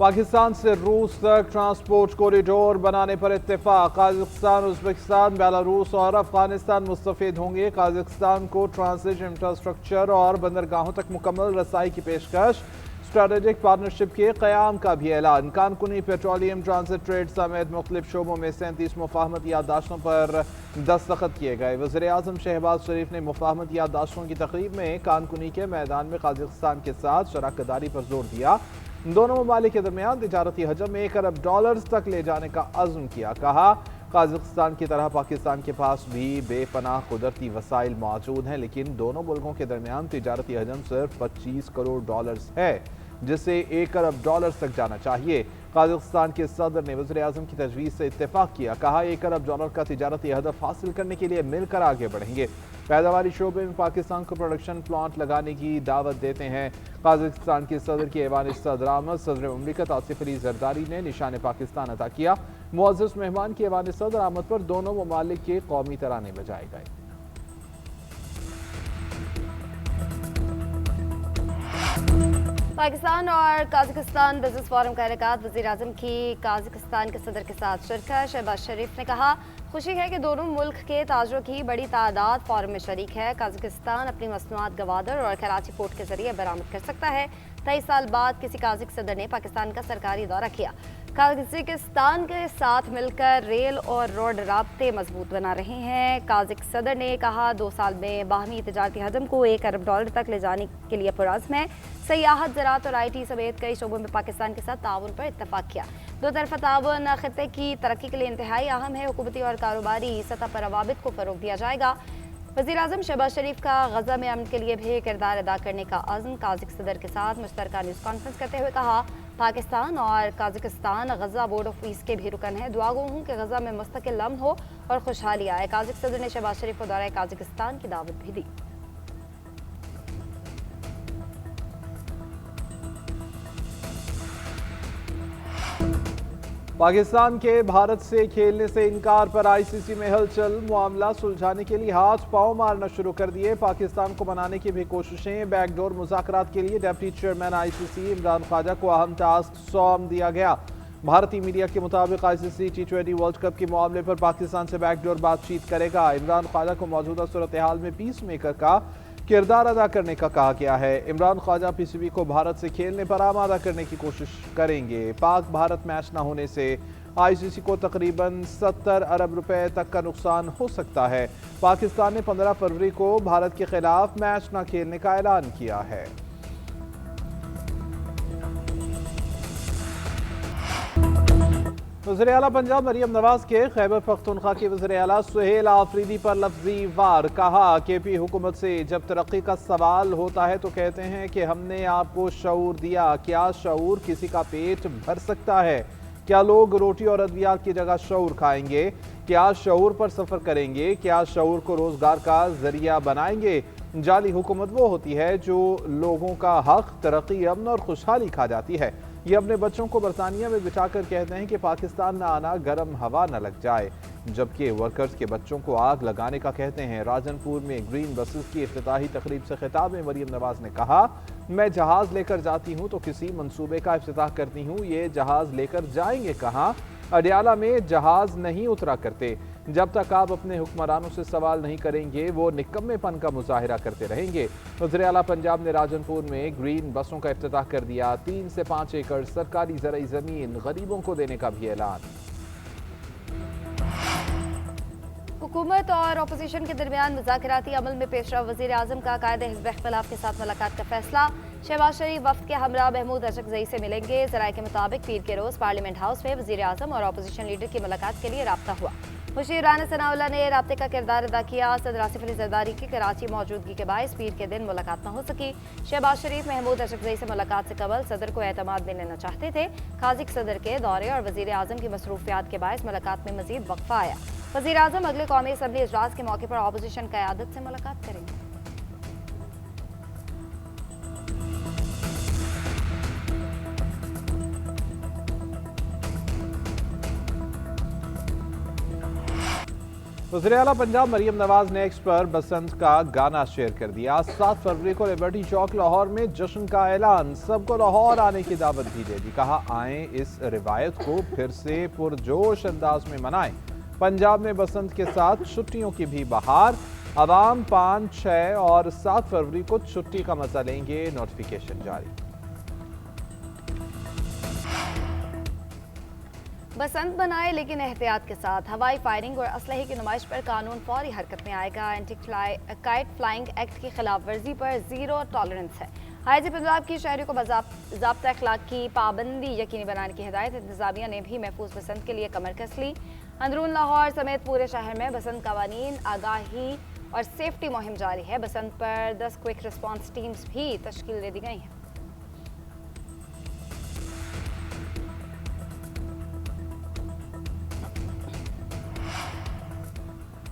पाकिस्तान से रूस तक ट्रांसपोर्ट कॉरिडोर बनाने पर इत्तेफाक। काजाकिस्तान, उज़्बेकिस्तान, बेलारूस और अफगानिस्तान मुस्तफ़ीद होंगे। काजाकिस्तान को ट्रांजिट इंफ्रास्ट्रक्चर और बंदरगाहों तक मुकम्मल रसाई की पेशकश। स्ट्रेटेजिक पार्टनरशिप के क़याम का भी ऐलान। कानकुनी पेट्रोलियम ट्रांजिट ट्रेड समेत मुख्तलिफ शोबों में 37 मुफाहमती याददाश्तों पर दस्तखत किए गए। वज़ीर आज़म शहबाज शरीफ ने मुफाहमती याददाश्तों की तकरीब में कानकुनी के मैदान में काजाकिस्तान के साथ शराकतदारी पर जोर दिया। दोनों ममालिक के दरमियान तिजारती हजम में $1 अरब तक ले जाने का अज़्म किया। कहा, काजाकिस्तान की तरह पाकिस्तान के पास भी बेपनाह कुदरती वसाइल मौजूद हैं, लेकिन दोनों मुल्कों के दरमियान तिजारती हजम सिर्फ $25 करोड़ है, जिसे $1 अरब तक जाना चाहिए। काजाकिस्तान के सदर ने वज़ीर आज़म की तजवीज़ से इत्तेफाक किया। कहा, $1 अरब का तिजारती हदफ हासिल करने के लिए मिलकर आगे बढ़ेंगे। पैदावारी शोबे में पाकिस्तान को प्रोडक्शन प्लांट लगाने की दावत देते हैं। काजाकिस्तान के सदर की ऐवान सदर आमद सदर मुमलिकत आसिफ अली जरदारी ने निशान पाकिस्तान अता किया। मुअज़्ज़ज़ मेहमान की ऐवान सदर आमद पर दोनों ममालिक के कौमी तराने बजाए गए। पाकिस्तान और काजाकिस्तान बिजनेस फोरम का इनेकाद। वज़ीर आज़म की काजाकिस्तान के सदर के साथ शिरकत। शहबाज शरीफ ने कहा, खुशी है कि दोनों मुल्क के ताजरों की बड़ी तादाद फोरम में शरीक है। काजाकिस्तान अपनी मसनूआत गवादर और कराची पोर्ट के जरिए बरामद कर सकता है। 23 साल बाद किसी काजिक सदर ने पाकिस्तान का सरकारी दौरा किया। काजाकिस्तान के साथ मिलकर रेल और रोड राब्ते मजबूत बना रहे हैं। काजिक सदर ने कहा, 2 साल में बाहमी तजारती हजम को $1 अरब तक ले जाने के लिए पुरज़्म है। सयाहत, ज़राअत और IT समेत कई शोबों में पाकिस्तान के साथ ताउन पर इत्तफाक किया। दो तरफा ताउन खित्ते की तरक्की के लिए इंतहाई अहम है। हुकूमती और कारोबारी सतह पर रवाबित को फ़रोग दिया जाएगा। वज़ीर आज़म शहबाज शरीफ का गज़ा में अमन के लिए भी किरदार अदा करने का अज़्म। काजिक सदर के साथ मुश्तरका न्यूज़ कॉन्फ्रेंस करते हुए कहा, पाकिस्तान और काजाकिस्तान गज़ा बोर्ड ऑफ पीस के भी रुकन है। दुआ गो हूँ कि गज़ा में मुस्तकिल अमन हो और खुशहाली आए। काजिक सदर ने शहबाज शरीफ को दौरे काजाकिस्तान की दावत भी दी। पाकिस्तान के भारत से खेलने से इनकार पर ICC में हलचल। मामला सुलझाने के लिए हाथ पांव मारना शुरू कर दिए। पाकिस्तान को बनाने की भी कोशिशें। बैकडोर मुज़ाकरात के लिए deputy chairman ICC Imran Khwaja को अहम टास्क सौंप दिया गया। भारतीय मीडिया के मुताबिक ICC T20 वर्ल्ड कप के मामले पर पाकिस्तान से बैकडोर बातचीत करेगा। इमरान ख्वाजा को मौजूदा सूरत हाल में पीस मेकर का किरदार अदा करने का कहा गया है। इमरान ख्वाजा PCB को भारत से खेलने पर आमादा करने की कोशिश करेंगे। पाक भारत मैच न होने से ICC को तकरीबन $70 अरब तक का नुकसान हो सकता है। पाकिस्तान ने 15 फरवरी को भारत के खिलाफ मैच न खेलने का ऐलान किया है। वज़ीर आला पंजाब मरियम नवाज के खैबर पख्तूनख्वा के वज़ीर आला सुहेल आफरीदी पर लफ्जी वार। कहा, KP हुकूमत से जब तरक्की का सवाल होता है तो कहते हैं कि हमने आपको शऊर दिया। क्या शऊर किसी का पेट भर सकता है? क्या लोग रोटी और अद्वियात की जगह शऊर खाएंगे? क्या शऊर पर सफ़र करेंगे? क्या शऊर को रोज़गार का जरिया बनाएंगे? जाली हुकूमत वो होती है जो लोगों का हक, तरक्की, अमन और खुशहाली खा जाती है। ये अपने बच्चों को बरतानिया में बिठाकर कहते हैं कि पाकिस्तान ना आना, गर्म हवा न लग जाए, जबकि वर्कर्स के बच्चों को आग लगाने का कहते हैं। राजनपुर में ग्रीन बसेस की इफ्तिताही तकरीब से खिताब में मरियम नवाज ने कहा, मैं जहाज लेकर जाती हूँ तो किसी मंसूबे का इफ्तिताह करती हूँ। ये जहाज लेकर जाएंगे कहाँ? अडियाला में जहाज नहीं उतरा करते। जब तक आप अपने हुक्मरानों से सवाल नहीं करेंगे वो निकम्मेपन का मुजाहिरा करते रहेंगे। वज़ीर आला पंजाब ने राजनपुर में ग्रीन बसों का इफ्तिताह कर दिया। 3 से 5 एकड़ सरकारी ज़रई ज़मीन गरीबों को देने का भी ऐलान। हुकूमत और अपोजिशन के दरमियान मुज़ाकराती अमल में पेशरफ। वज़ीर आज़म का कायदे हिज़्ब इख्तिलाफ के साथ मुलाकात का फैसला। शहबाज शरीफ वफ्द के हमरा महमूद अशरफजई से मिलेंगे। ज़राए के मुताबिक पीर के रोज़ पार्लियामेंट हाउस में वज़ीर आज़म और अपोजिशन लीडर की मुलाकात के लिए राब्ता हुआ। मुशीर राना सनाउल्लाह ने राब्ते का किरदार अदा किया। सदर आसिफ अली जरदारी की कराची मौजूदगी के बायस पीर के दिन मुलाकात न हो सकी। शहबाज शरीफ महमूद अशरफजई से मुलाकात से कबल सदर को एतमाद में लेना चाहते थे। काजिक सदर के दौरे और वज़ीर आज़म की मसरूफियात के बायस मुलाकात में मजीद वक्फा आया। वज़ीर आज़म अगले कौमी असम्बली इजलास के मौके पर अपोजिशन क़यादत से मुलाकात करेंगे। वज़ीर-ए-आला पंजाब मरीम नवाज ने एक्स पर बसंत का गाना शेयर कर दिया। 7 फरवरी को लिबर्टी चौक लाहौर में जश्न का ऐलान, सबको लाहौर आने की दावत भी दे दी। कहा आए इस रिवायत को फिर से पुरजोश अंदाज में मनाएं। पंजाब में बसंत के साथ छुट्टियों की भी बहार। अवाम 5, 6 और 7 फरवरी को छुट्टी का मजा लेंगे, नोटिफिकेशन जारी। बसंत बनाए लेकिन एहतियात के साथ। हवाई फायरिंग और असलहे की नुमाइश पर कानून फौरी हरकत में आएगा। एंटी काइट फ्लाइंग एक्ट की खिलाफ वर्जी पर जीरो टॉलरेंस है। आईजी पंजाब की शहरियों को बाज़ाब्ता अखलाक की पाबंदी यकीनी बनाने की हिदायत। इंतजामिया ने भी महफूज बसंत के लिए कमर कस ली। अंदरून लाहौर समेत पूरे शहर में बसंत कवानीन, आगाही और सेफ्टी मुहिम जारी है। बसंत पर 10 क्विक रिस्पॉन्स टीम्स भी तश्कील दे दी गई हैं।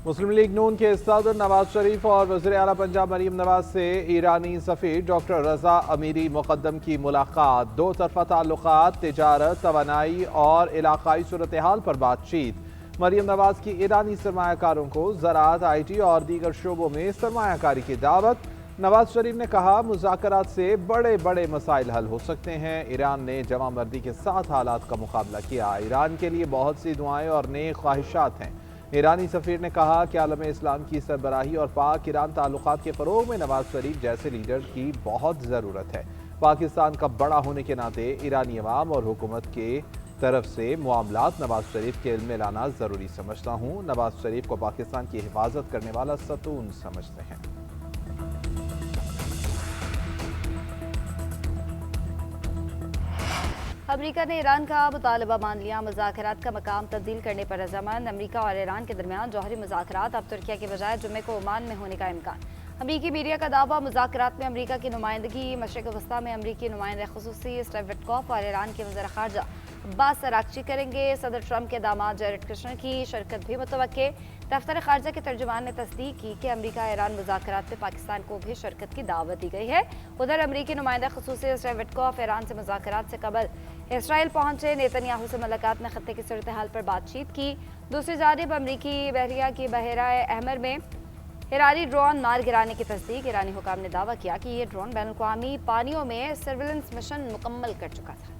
मुस्लिम लीग नून के सदर नवाज शरीफ और वज़ीर-ए-आला पंजाब मरीम नवाज से ईरानी सफ़ीर डॉक्टर रज़ा अमीरी मुक़द्दम की मुलाकात। 2 तरफ़ा ताल्लुकात, तिजारत, तवानाई और इलाक़ाई सूरत हाल पर बातचीत। मरीम नवाज की ईरानी सरमायाकारों को ज़राअत, IT और दीगर शोबों में सरमायाकारी की दावत। नवाज शरीफ ने कहा मुज़ाकरात से बड़े बड़े मसाइल हल हो सकते हैं। ईरान ने जमा मर्दी के साथ हालात का मुकाबला किया। ईरान के लिए बहुत सी दुआएं और नेक ख्वाहिशात हैं। ईरानी सफ़ीर ने कहा कि आलम इस्लाम की सरबराही और पाक ईरान ताल्लुकात के फ़रोग में नवाज शरीफ जैसे लीडर की बहुत ज़रूरत है। पाकिस्तान का बड़ा होने के नाते ईरानी अवाम और हुकूमत के तरफ से मामलात नवाज शरीफ के इल्म में लाना ज़रूरी समझता हूँ। नवाज शरीफ को पाकिस्तान की हिफाजत करने वाला सतून समझते हैं। अमेरिका ने ईरान का मुतालबा मान लिया। मुज़ाकरात का मकाम तब्दील करने पर रजामंद। अमेरिका और ईरान के दरमियान जौहरी मुज़ाकरात अब तुर्किया के बजाय जुम्मे को ओमान में होने का इम्कान। अमेरिकी मीडिया का दावा, मुज़ाकरात में अमेरिका की नुमाइंदगी। मशरिक़ वस्ता में अमेरिकी नुमाइंदे ख़ुसूसी स्टीव विटकॉफ और ईरान के वज़ीर ख़ारजा अब्बास अराग़ची करेंगे। सदर ट्रंप के दामाद जैरेड कुशनर की शिरकत भी मुतवक्के। दफ्तर ख़ारजा के तर्जुमान ने तस्दीक की कि अमेरिका ईरान मुज़ाकरात में पाकिस्तान को भी शिरकत की दावत दी गई है। उधर अमेरिकी नुमाइंदा ख़ुसूसी स्टीव विटकॉफ ईरान से मुज़ाकरात से कबल इसराइल पहुंचे। नेतन्याहू से मुलाकात में खत्ते की सूरत हाल पर बातचीत की। दूसरी जानिब अमरीकी बहरिया की बहरा अहमर में ईरानी ड्रोन मार गिराने की तस्दीक। ईरानी हुकाम ने दावा किया कि ये ड्रोन बैनुल-अक़वामी पानियों में सर्विलेंस मिशन मुकम्मल कर चुका था।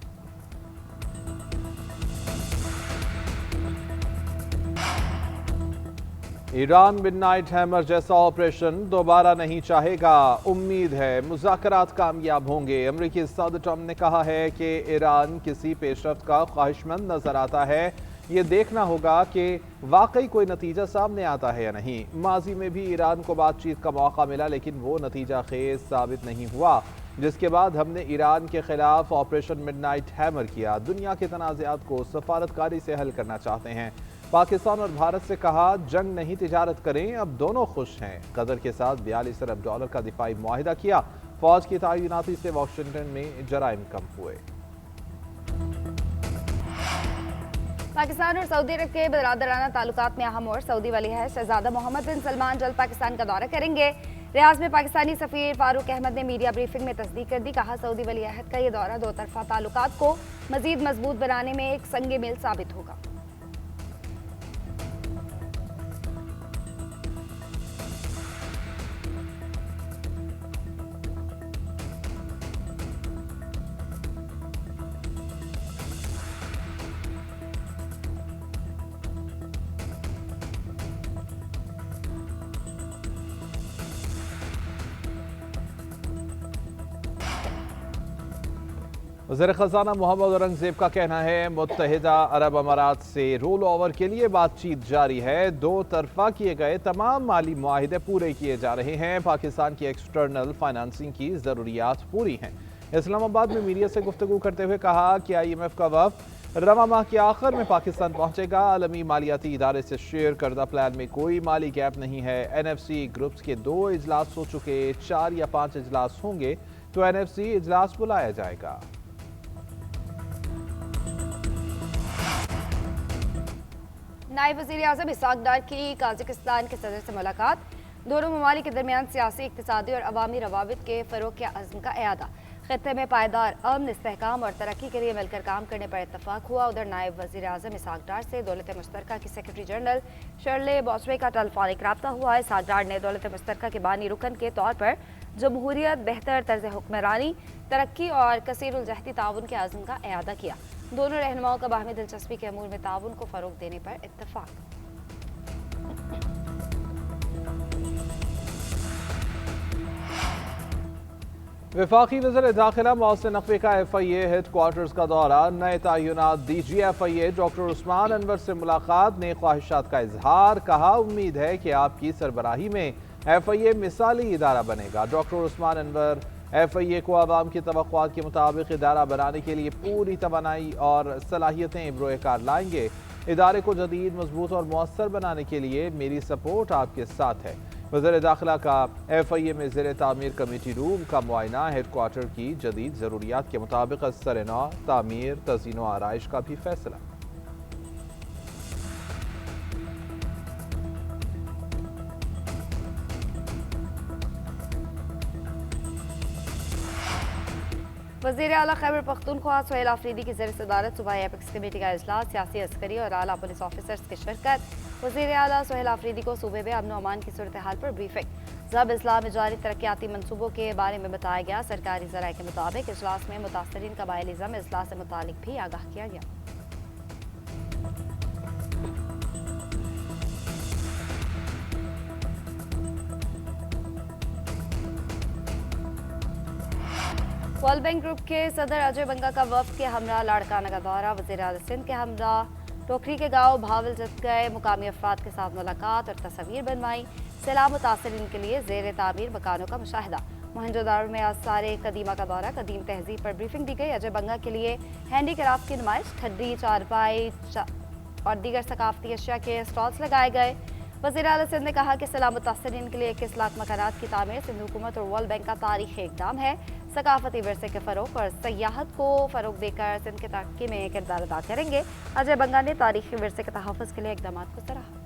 ईरान मिडनाइट हैमर जैसा ऑपरेशन दोबारा नहीं चाहेगा। उम्मीद है मुज़ाकरात कामयाब होंगे। अमेरिकी सदर ट्रंप ने कहा है कि ईरान किसी पेशरफ्त का ख्वाहिशमंद नजर आता है। ये देखना होगा कि वाकई कोई नतीजा सामने आता है या नहीं। माजी में भी ईरान को बातचीत का मौका मिला लेकिन वो नतीजा खेज साबित नहीं हुआ, जिसके बाद हमने ईरान के खिलाफ ऑपरेशन मिडनाइट हैमर किया। दुनिया के तनाज़ात को सफारतकारी से हल करना चाहते हैं। पाकिस्तान और भारत से कहा जंग नहीं, तिजारत करें। अब दोनों खुश हैं। कतर के साथ $42 अरब का दिफाई मुआहिदा किया। फौज की तैनाती से वाशिंगटन में जराइम कम हुए। पाकिस्तान और सऊदी अरब के बरादराना ताल्लुकात में अहम और सऊदी वली है शहजादा मोहम्मद बिन सलमान जल्द पाकिस्तान का दौरा करेंगे। रियाज में पाकिस्तानी सफीर फारूक अहमद ने मीडिया ब्रीफिंग में तस्दीक कर दी। कहा सऊदी वली अहद का ये दौरा 2 तरफा ताल्लुकात को मजीद मजबूत बनाने में एक संगे मील साबित होगा। वज़ीर ख़ज़ाना मोहम्मद औरंगज़ेब का कहना है मुत्तहिदा अरब अमारात से रोल ओवर के लिए बातचीत जारी है। 2 तरफा किए गए तमाम माली मुआहिदे पूरे किए जा रहे हैं। पाकिस्तान की एक्सटर्नल फाइनेंसिंग की ज़रूरियात पूरी हैं। इस्लामाबाद में मीडिया से गुफ्तगू करते हुए कहा कि IMF का वफ़द रवा माह के आखिर में पाकिस्तान पहुंचेगा। आलमी मालियाती इदारे से शेयर करदा प्लान में कोई माली गैप नहीं है। NFC ग्रुप्स के 2 इजलास हो चुके, 4 या 5 इजलास होंगे तो NFC इजलास बुलाया जाएगा। नायब वज़ीर आज़म इसहाक डार की काज़ाकिस्तान के सदर से मुलाकात। दोनों ममालिक के दरमियान सियासी, इक़्तिसादी और अवामी रवाबित के फ़रोग़ के अज़्म का इयादा। खत्ते में पायदार अमन, इस्तेहकाम और तरक्की के लिए मिलकर काम करने पर इत्तफाक हुआ। उधर नायब वज़ीर आज़म इसहाक डार से दौलत मुश्तरका की सेक्रेटरी जनरल शर्ले बॉसवे का टेलीफोनिक रब्ता हुआ। इसहाक डार ने दौलत मुश्तरका के बानी रुकन के तौर पर जमहूरियत, बेहतर तर्ज हुक्मरानी, तरक्की और कसीरुल जहती ताउन के आज़म का एआदा किया। दोनों रहनुमाओं का बाहमी दिलचस्पी के अमूर में ताउन को फ़रोग देने पर इत्तफाक। वफाकी वज़ीर दाखिला मोहसिन नकवी का FIA हेड क्वार्टर्स का दौरा, नए तयनात DG FIA doctor Usman Anwar से मुलाकात, नई ख्वाहिशात का इजहार, कहा उम्मीद है कि आपकी सरबराही में FIA मिसाली इदारा बनेगा। डॉक्टर उस्मान अनवर FIA को आवाम की तवक्कुआत के मुताबिक इदारा बनाने के लिए पूरी तवानाई और सलाहियतें बरोकार लाएंगे। इदारे को जदीद, मजबूत और मौसर बनाने के लिए मेरी सपोर्ट आपके साथ है। वज़ीर दाखिला का FIA में ज़ेर तामीर कमेटी रूम का मुआयना, हेड क्वार्टर की जदीद ज़रूरियात के मुताबिक सर-ए-नौ तामीर, तज़ीन व आराइश का भी फैसला। वज़ीर आला खैबर पख्तूनख्वा सुहेल आफरीदी की ज़ेर सदारत सुबह एपेक्स कमेटी का इजलास, सियासी, अस्करी और आला पुलिस ऑफिसर्स की शिरकत। वज़ीर आला सुहेल आफरीदी को सूबे में अमन व अमान की सूरत हाल पर ब्रीफिंग, ज़ब इस्लाह में जारी तरक्याती मनसूबों के बारे में बताया गया। सरकारी ज़राए के मुताबिक इजलास में मुतासरीन कबाइलिज़म इजलास से मुतालिक भी आगाह किया गया। वर्ल्ड बैंक ग्रुप के सदर अजय बंगा का वफ्द के हमरा लाड़काना का दौरा, वज़ीर आला सिंध के हमरा टोकरी के गांव भावल जत गए, मुकामी अफराद के साथ मुलाकात और तस्वीर बनवाई। सैलाब मुतासरीन के लिए ज़ेर तामीर मकानों का मुशाहिदा। मोहनजोदारो में आसारे कदीमा का दौरा, कदीम तहजीब पर ब्रीफिंग दी गई। अजय बंगा के लिए हैंडी क्राफ्ट की नुमाइश, खड्डी, चारपाई और दीगर सकाफती अशिया के स्टॉल्स लगाए गए। वज़ीर आला सिंध ने कहा कि सैलाब मुतासरीन के लिए 21 लाख मकानात की तामीर सिंध हुकूमत और वर्ल्ड बैंक का तारीख़ी इक़दाम है। सकाफती विरसे के फ़रोग़ और सयाहत को फ़रोग़ देकर सिंध के तरक्की में किरदार अदा करेंगे। अजय बंगा ने तारीख़ी विरसे के तहफ़्फ़ुज़ के लिए इक़दाम को सराहा।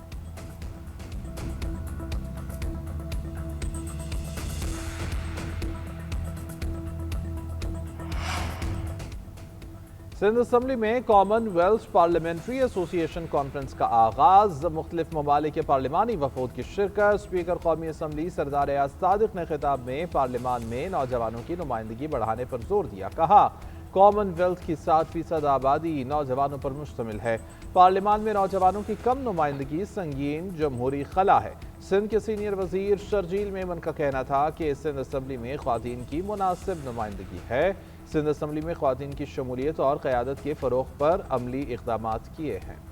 सिंध असम्बली में कॉमनवेल्थ पार्लियामेंट्री एसोसिएशन कॉन्फ्रेंस का आगाज, मुख्तलिफ ममालिक के पार्लिमानी वफूद की शिरकत। स्पीकर कौमी असम्बली सरदार एयाज सादिक ने खिताब में पार्लिमान में नौजवानों की नुमाइंदगी बढ़ाने पर जोर दिया। कहा कॉमनवेल्थ की 7% आबादी नौजवानों पर मुश्तमिल है। पार्लिमान में नौजवानों की कम नुमाइंदगी संगीन जमहूरी खला है। सिंध के सीनियर वजीर शर्जील मेमन का कहना था कि सिंध असम्बली में ख्वातीन की मुनासिब नुमाइंदगी है। सिंध असम्बली में ख्वातीन की शमूलियत और क़यादत के फ़रोग़ पर अमली इक़दामात किए हैं।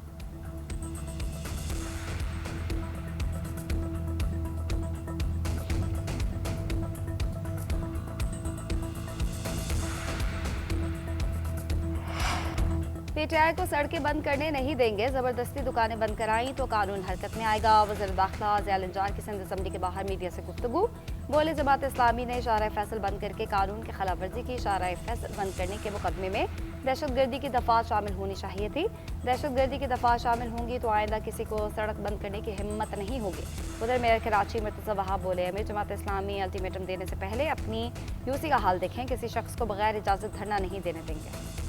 PTI को सड़कें बंद करने नहीं देंगे, जबरदस्ती दुकानें बंद कराई तो कानून हरकत में आएगा। वज़ीर दाखिला ज़ियाल इंजार की सिंध असम्बली के बाहर मीडिया से गुफ्तगू, बोले जमात इस्लामी ने इशारा फैसल बंद करके कानून की खिलाफ वर्जी की। इशारा फैसल बंद करने के मुकदमे में दहशतगर्दी की दफा शामिल होनी चाहिए थी। दहशतगर्दी की दफा शामिल होंगी तो आइंदा किसी को सड़क बंद करने की हिम्मत नहीं होगी। उधर मेयर कराची मुर्तज़ा वहाब बोले, हमें जमात इस्लामी अल्टीमेटम देने से पहले अपनी यूसी का हाल देखें, किसी शख्स को बगैर इजाज़त धरना नहीं देने देंगे।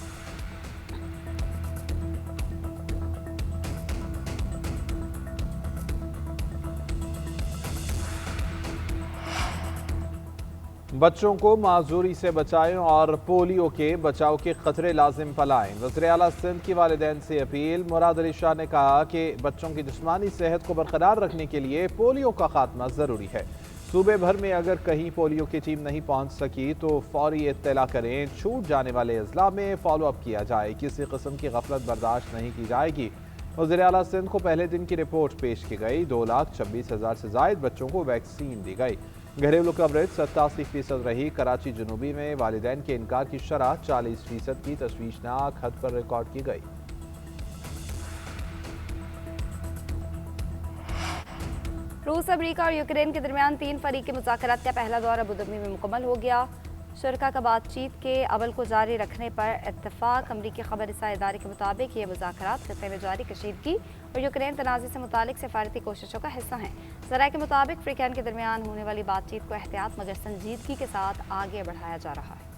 बच्चों को माजूरी से बचाएं और पोलियो के बचाव के खतरे लाजिम फैलाएं। वज़ीर आला सिंध की वालिदैन से अपील। मुराद अली शाह ने कहा कि बच्चों की जिस्मानी सेहत को बरकरार रखने के लिए पोलियो का खात्मा ज़रूरी है। सूबे भर में अगर कहीं पोलियो की टीम नहीं पहुंच सकी तो फौरी इत्तला करें। छूट जाने वाले अजला में फॉलो अप किया जाए। किसी किस्म की गफलत बर्दाश्त नहीं की जाएगी। वज़ीर आला सिंध को पहले दिन की रिपोर्ट पेश की गई। 2,26,000 से ज़ायद बच्चों को वैक्सीन दी गई। घरेलू कवरेज 87% रही। कराची जनूबी में वालिदैन के इनकार की शरह 40% की तशवीशनाक हद पर रिकॉर्ड की गई। रूस, अमेरिका और यूक्रेन के दरमियान 3 फरीकी मुज़ाकरात का पहला दौर अबूधाबी में मुकम्मल हो गया। शुरका का बातचीत के अमल को जारी रखने पर इत्तफाक। अमरीकी खबर रसा इदारे के मुताबिक ये मुज़ाकरात खित्ते में जारी कशीदगी और यूक्रेन तनाज़े से मुतालिक सिफारती कोशिशों का हिस्सा हैं। ज़राए के मुताबिक फ्रीकैन के दरमियान होने वाली बातचीत को एहतियात मगर संजीदगी के साथ आगे बढ़ाया जा रहा है।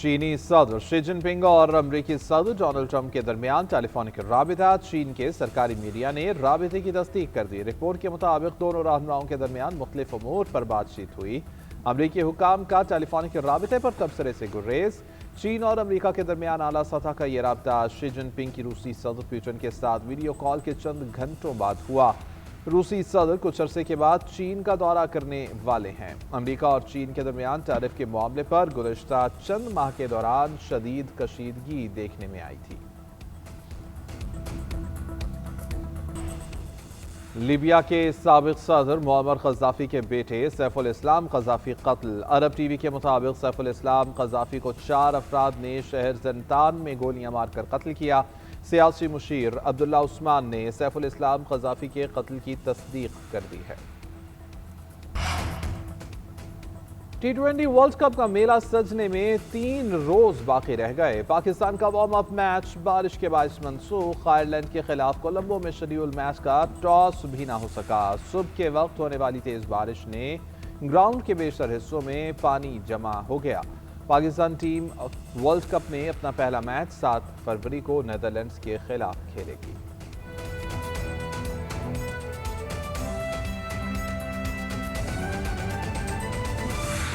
चीनी सदर शी जिनपिंग और अमरीकी सदर डोनाल्ड ट्रंप के दरमियान टेलीफोनिक राबिता। चीन के सरकारी मीडिया ने राबिते की तस्दीक कर दी। रिपोर्ट के मुताबिक दोनों रहनुमाओं के दरमियान मुख्तलिफ अमूर पर बातचीत हुई। अमरीकी हुकाम का टेलीफोनिक राबिते पर तबसरे से गुरेज। चीन और अमरीका के दरमियान आला सतह का यह राब्ता शी जिनपिंग की रूसी सदर पुतिन के साथ वीडियो कॉल के चंद घंटों बाद हुआ। रूसी सदर कुछ अरसे के बाद चीन का दौरा करने वाले हैं। अमेरिका और चीन के दरमियान टैरिफ के मामले पर गुज़श्ता चंद माह के दौरान शदीद कशीदगी देखने में आई थी। लीबिया के साबिक सदर मुअम्मर क़ज़्ज़ाफ़ी के बेटे सैफुल इस्लाम क़ज़्ज़ाफ़ी कत्ल। अरब टीवी के मुताबिक सैफुल इस्लाम क़ज़्ज़ाफ़ी को 4 अफराद ने शहर ज़ंतान में गोलियां मारकर कत्ल किया। सियासी मुशीर अब्दुल्ला उस्मान ने सैफुल इस्लाम क़ज़्ज़ाफ़ी के कत्ल की तस्दीक कर दी है। T20 वर्ल्ड कप का मेला सजने में 3 रोज बाकी रह गए। पाकिस्तान का वार्म अप मैच बारिश के बायस मनसूख। आयरलैंड के खिलाफ कोलंबो में शेड्यूल मैच का टॉस भी ना हो सका। सुबह के वक्त होने वाली तेज बारिश ने ग्राउंड के बेशतर हिस्सों में पानी जमा हो गया। पाकिस्तान टीम वर्ल्ड कप में अपना पहला मैच 7 फरवरी को नीदरलैंड्स के खिलाफ खेलेगी।